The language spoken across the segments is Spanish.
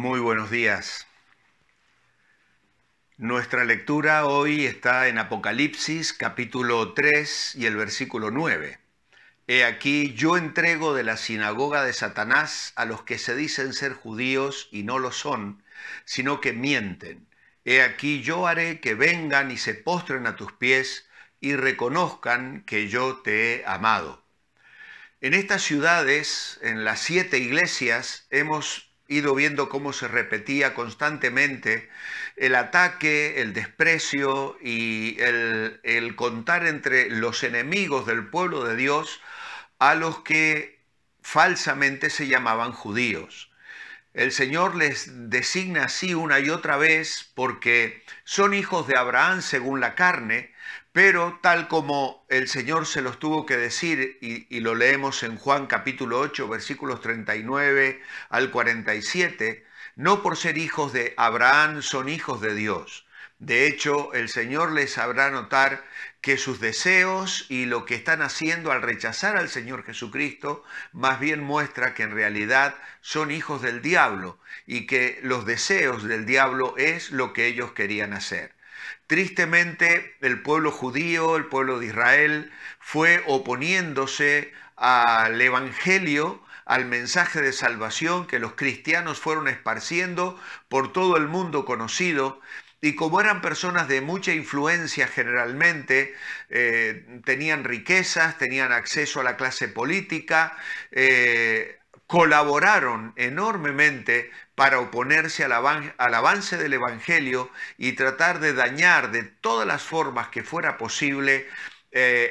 Muy buenos días. Nuestra lectura hoy está en Apocalipsis capítulo 3 y el versículo 9. He aquí, yo entrego de la sinagoga de Satanás a los que se dicen ser judíos y no lo son, sino que mienten. He aquí, yo haré que vengan y se postren a tus pies y reconozcan que yo te he amado. En estas ciudades, en las 7 iglesias, hemos ido viendo cómo se repetía constantemente el ataque, el desprecio y el contar entre los enemigos del pueblo de Dios a los que falsamente se llamaban judíos. El Señor les designa así una y otra vez porque son hijos de Abraham según la carne, pero tal como el Señor se los tuvo que decir, y lo leemos en Juan capítulo 8, versículos 39 al 47, no por ser hijos de Abraham son hijos de Dios. De hecho, el Señor les habrá notar que sus deseos y lo que están haciendo al rechazar al Señor Jesucristo, más bien muestra que en realidad son hijos del diablo y que los deseos del diablo es lo que ellos querían hacer. Tristemente, el pueblo judío, el pueblo de Israel, fue oponiéndose al Evangelio, al mensaje de salvación que los cristianos fueron esparciendo por todo el mundo conocido. Y como eran personas de mucha influencia generalmente, tenían riquezas, tenían acceso a la clase política, colaboraron enormemente para oponerse al avance del Evangelio y tratar de dañar de todas las formas que fuera posible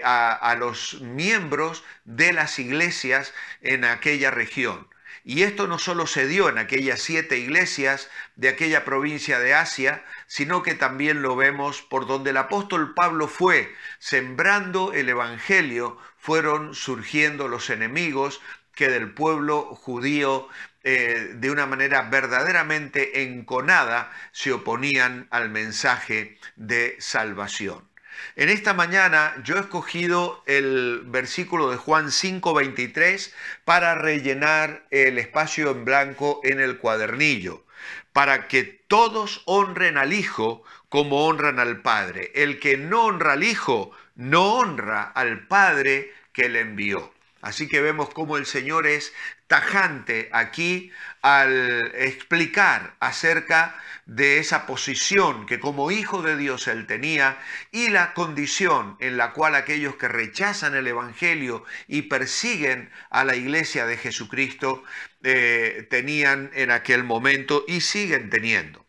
a los miembros de las iglesias en aquella región. Y esto no solo se dio en aquellas 7 iglesias de aquella provincia de Asia, sino que también lo vemos por donde el apóstol Pablo fue sembrando el Evangelio, fueron surgiendo los enemigos que del pueblo judío de una manera verdaderamente enconada se oponían al mensaje de salvación. En esta mañana yo he escogido el versículo de Juan 5:23 para rellenar el espacio en blanco en el cuadernillo, para que todos honren al Hijo como honran al Padre. El que no honra al Hijo, no honra al Padre que le envió. Así que vemos cómo el Señor es tajante aquí al explicar acerca de esa posición que como hijo de Dios él tenía y la condición en la cual aquellos que rechazan el Evangelio y persiguen a la iglesia de Jesucristo tenían en aquel momento y siguen teniendo.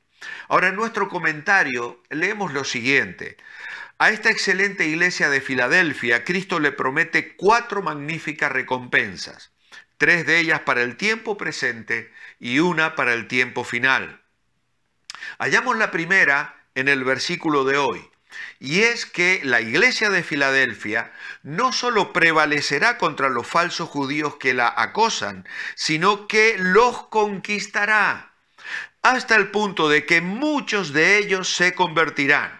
Ahora en nuestro comentario leemos lo siguiente. A esta excelente iglesia de Filadelfia, Cristo le promete 4 magníficas recompensas, 3 de ellas para el tiempo presente y una para el tiempo final. Hallamos la primera en el versículo de hoy, y es que la iglesia de Filadelfia no solo prevalecerá contra los falsos judíos que la acosan, sino que los conquistará, hasta el punto de que muchos de ellos se convertirán.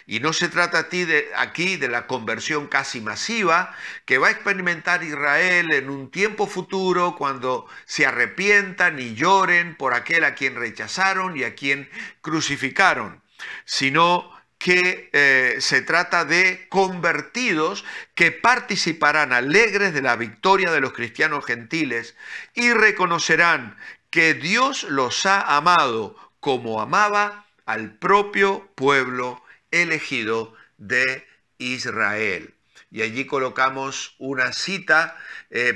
Y no se trata aquí de la conversión casi masiva que va a experimentar Israel en un tiempo futuro cuando se arrepientan y lloren por aquel a quien rechazaron y a quien crucificaron, sino que se trata de convertidos que participarán alegres de la victoria de los cristianos gentiles y reconocerán que Dios los ha amado como amaba al propio pueblo elegido de Israel. Y allí colocamos una cita,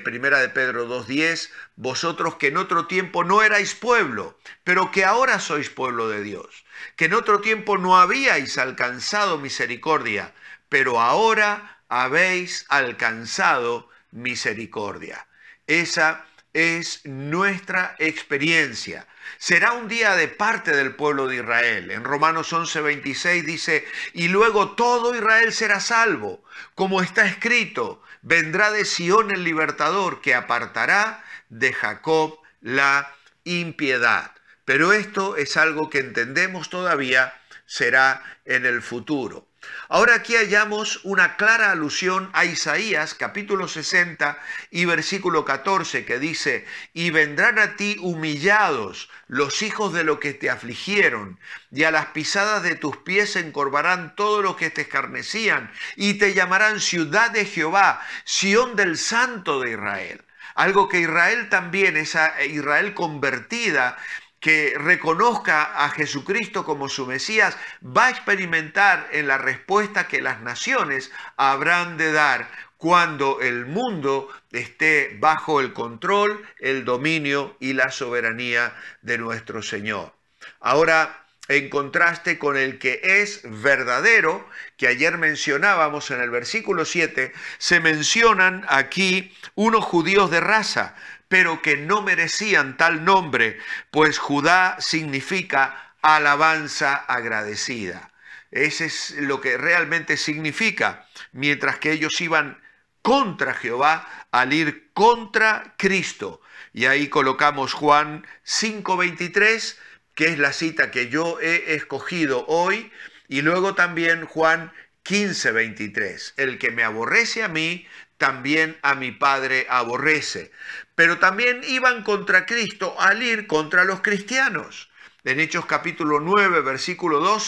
primera de Pedro 2:10, vosotros que en otro tiempo no erais pueblo, pero que ahora sois pueblo de Dios, que en otro tiempo no habíais alcanzado misericordia, pero ahora habéis alcanzado misericordia. Esa es nuestra experiencia. Será un día de parte del pueblo de Israel. En Romanos 11:26 dice, y luego todo Israel será salvo, como está escrito, vendrá de Sión el libertador que apartará de Jacob la impiedad. Pero esto es algo que entendemos todavía será en el futuro. Ahora aquí hallamos una clara alusión a Isaías, capítulo 60 y versículo 14, que dice: y vendrán a ti humillados los hijos de los que te afligieron, y a las pisadas de tus pies se encorvarán todos los que te escarnecían, y te llamarán ciudad de Jehová, Sión del Santo de Israel. Algo que Israel también, esa Israel convertida, que reconozca a Jesucristo como su Mesías, va a experimentar en la respuesta que las naciones habrán de dar cuando el mundo esté bajo el control, el dominio y la soberanía de nuestro Señor. Ahora, en contraste con el que es verdadero, que ayer mencionábamos en el versículo 7, se mencionan aquí unos judíos de raza, pero que no merecían tal nombre, pues Judá significa alabanza agradecida. Ese es lo que realmente significa, mientras que ellos iban contra Jehová al ir contra Cristo. Y ahí colocamos Juan 5:23, que es la cita que yo he escogido hoy, y luego también Juan 15:23. El que me aborrece a mí, también a mi Padre aborrece. Pero también iban contra Cristo al ir contra los cristianos. En Hechos capítulo 9, versículo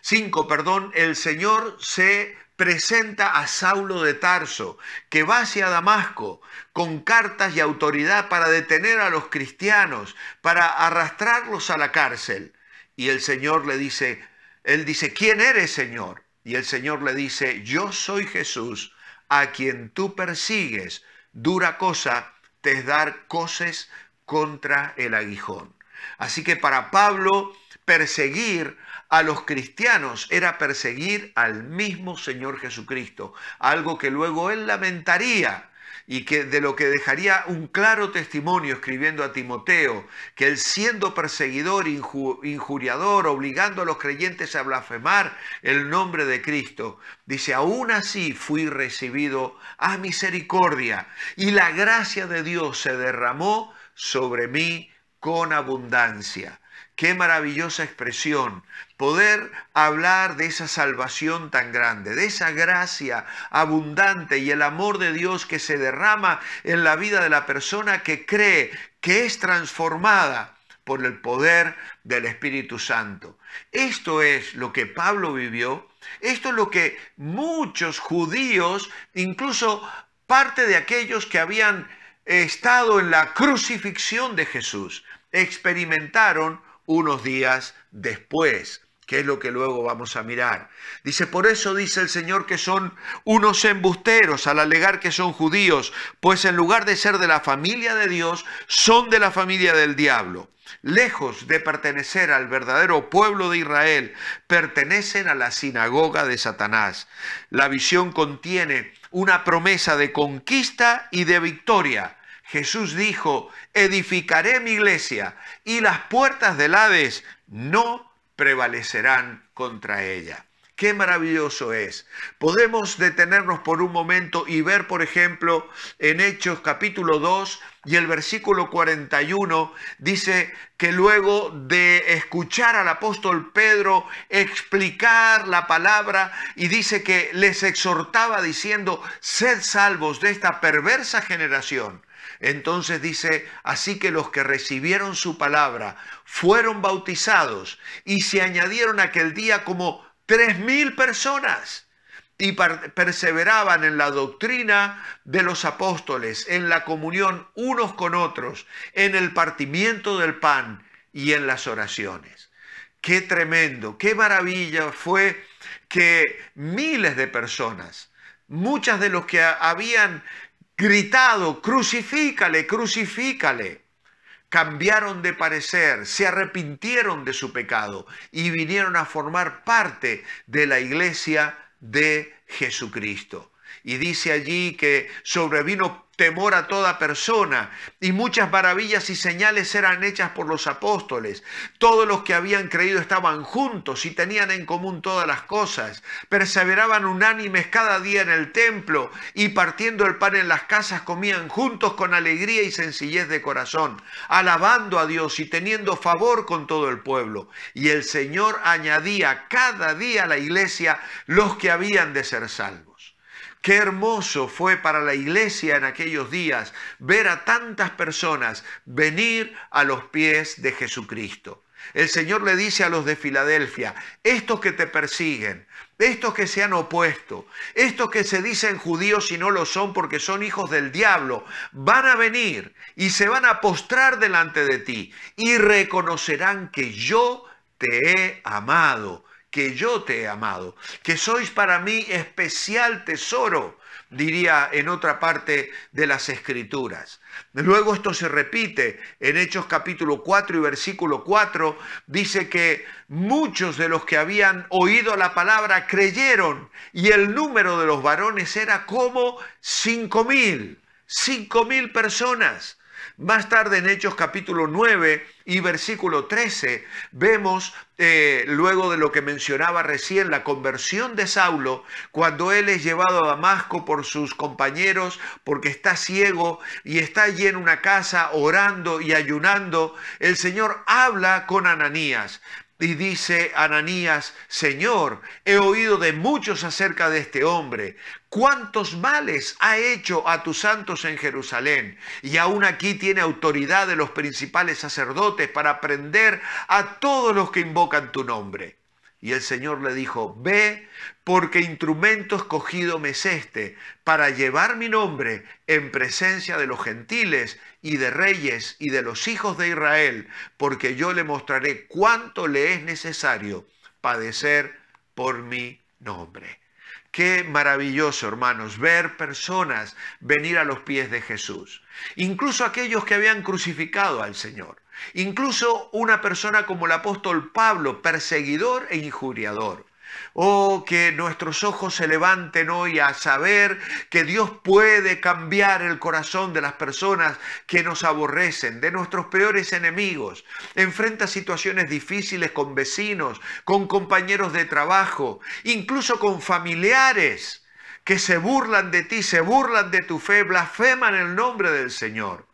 5, el Señor se presenta a Saulo de Tarso, que va hacia Damasco con cartas y autoridad para detener a los cristianos, para arrastrarlos a la cárcel. Y el Señor le dice, él dice: ¿quién eres, Señor? Y el Señor le dice: yo soy Jesús, a quien tú persigues. Dura cosa te es dar coces contra el aguijón. Así que para Pablo, perseguir a los cristianos era perseguir al mismo Señor Jesucristo, algo que luego él lamentaría y que de lo que dejaría un claro testimonio escribiendo a Timoteo, que él, siendo perseguidor, injuriador, obligando a los creyentes a blasfemar el nombre de Cristo, dice: aún así fui recibido a misericordia, y la gracia de Dios se derramó sobre mí con abundancia. Qué maravillosa expresión, poder hablar de esa salvación tan grande, de esa gracia abundante y el amor de Dios que se derrama en la vida de la persona que cree, que es transformada por el poder del Espíritu Santo. Esto es lo que Pablo vivió, esto es lo que muchos judíos, incluso parte de aquellos que habían estado en la crucifixión de Jesús, experimentaron unos días después, que es lo que luego vamos a mirar. Dice: por eso dice el Señor que son unos embusteros al alegar que son judíos, pues en lugar de ser de la familia de Dios, son de la familia del diablo. Lejos de pertenecer al verdadero pueblo de Israel, pertenecen a la sinagoga de Satanás. La visión contiene una promesa de conquista y de victoria. Jesús dijo: edificaré mi iglesia y las puertas del Hades no prevalecerán contra ella. Qué maravilloso es. Podemos detenernos por un momento y ver, por ejemplo, en Hechos capítulo 2 y el versículo 41, dice que luego de escuchar al apóstol Pedro explicar la palabra, y dice que les exhortaba diciendo: sed salvos de esta perversa generación. Entonces dice: así que los que recibieron su palabra fueron bautizados, y se añadieron aquel día como 3.000 personas, y perseveraban en la doctrina de los apóstoles, en la comunión unos con otros, en el partimiento del pan y en las oraciones. Qué tremendo, qué maravilla fue que miles de personas, muchas de los que habían gritado: crucifícale, crucifícale, cambiaron de parecer, se arrepintieron de su pecado y vinieron a formar parte de la iglesia de Jesucristo. Y dice allí que sobrevino temor a toda persona, y muchas maravillas y señales eran hechas por los apóstoles. Todos los que habían creído estaban juntos y tenían en común todas las cosas. Perseveraban unánimes cada día en el templo, y partiendo el pan en las casas comían juntos con alegría y sencillez de corazón, alabando a Dios y teniendo favor con todo el pueblo. Y el Señor añadía cada día a la iglesia los que habían de ser salvos. Qué hermoso fue para la iglesia en aquellos días ver a tantas personas venir a los pies de Jesucristo. El Señor le dice a los de Filadelfia: estos que te persiguen, estos que se han opuesto, estos que se dicen judíos y no lo son porque son hijos del diablo, van a venir y se van a postrar delante de ti y reconocerán que yo te he amado. Que yo te he amado, que sois para mí especial tesoro, diría en otra parte de las Escrituras. Luego esto se repite en Hechos capítulo 4 y versículo 4, dice que muchos de los que habían oído la palabra creyeron, y el número de los varones era como 5.000 personas. Más tarde en Hechos capítulo 9 y versículo 13 vemos, luego de lo que mencionaba recién, la conversión de Saulo, cuando él es llevado a Damasco por sus compañeros porque está ciego y está allí en una casa orando y ayunando. El Señor habla con Ananías. Y dice Ananías: Señor, he oído de muchos acerca de este hombre, cuántos males ha hecho a tus santos en Jerusalén, y aún aquí tiene autoridad de los principales sacerdotes para prender a todos los que invocan tu nombre. Y el Señor le dijo: ve, porque instrumento escogido me es este, para llevar mi nombre en presencia de los gentiles y de reyes y de los hijos de Israel, porque yo le mostraré cuánto le es necesario padecer por mi nombre. Qué maravilloso, hermanos, ver personas venir a los pies de Jesús. Incluso aquellos que habían crucificado al Señor. Incluso una persona como el apóstol Pablo, perseguidor e injuriador. Oh, que nuestros ojos se levanten hoy a saber que Dios puede cambiar el corazón de las personas que nos aborrecen, de nuestros peores enemigos. Enfrenta situaciones difíciles con vecinos, con compañeros de trabajo, incluso con familiares que se burlan de ti, se burlan de tu fe, blasfeman el nombre del Señor.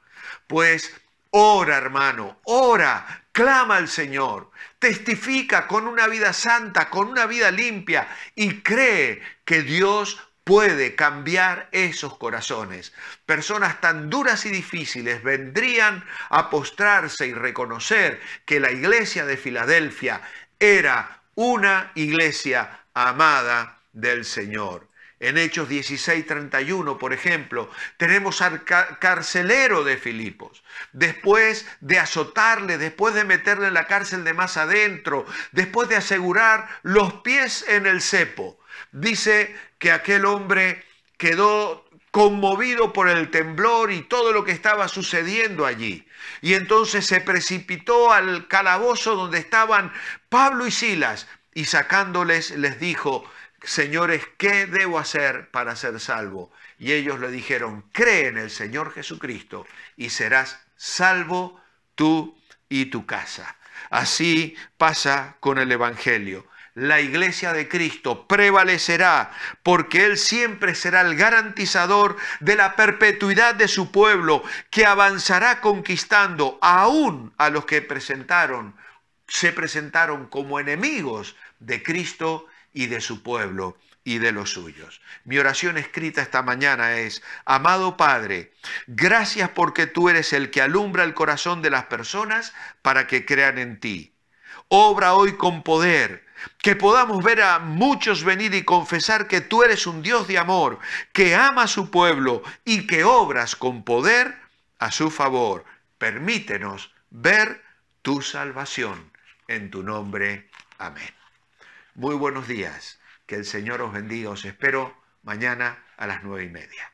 Pues ora, hermano, ora, clama al Señor, testifica con una vida santa, con una vida limpia, y cree que Dios puede cambiar esos corazones. Personas tan duras y difíciles vendrían a postrarse y reconocer que la iglesia de Filadelfia era una iglesia amada del Señor. En Hechos 16:31, por ejemplo, tenemos al carcelero de Filipos. Después de azotarle, después de meterle en la cárcel de más adentro, después de asegurar los pies en el cepo, dice que aquel hombre quedó conmovido por el temblor y todo lo que estaba sucediendo allí. Y entonces se precipitó al calabozo donde estaban Pablo y Silas, y sacándoles les dijo: Señores, ¿qué debo hacer para ser salvo? Y ellos le dijeron: cree en el Señor Jesucristo y serás salvo tú y tu casa. Así pasa con el Evangelio. La iglesia de Cristo prevalecerá porque Él siempre será el garantizador de la perpetuidad de su pueblo, que avanzará conquistando aún a los que se presentaron como enemigos de Cristo y de su pueblo y de los suyos. Mi oración escrita esta mañana es: amado Padre, gracias porque tú eres el que alumbra el corazón de las personas para que crean en ti. Obra hoy con poder, que podamos ver a muchos venir y confesar que tú eres un Dios de amor, que ama a su pueblo y que obras con poder a su favor. Permítenos ver tu salvación. En tu nombre, amén. Muy buenos días, que el Señor os bendiga, os espero mañana a las 9:30.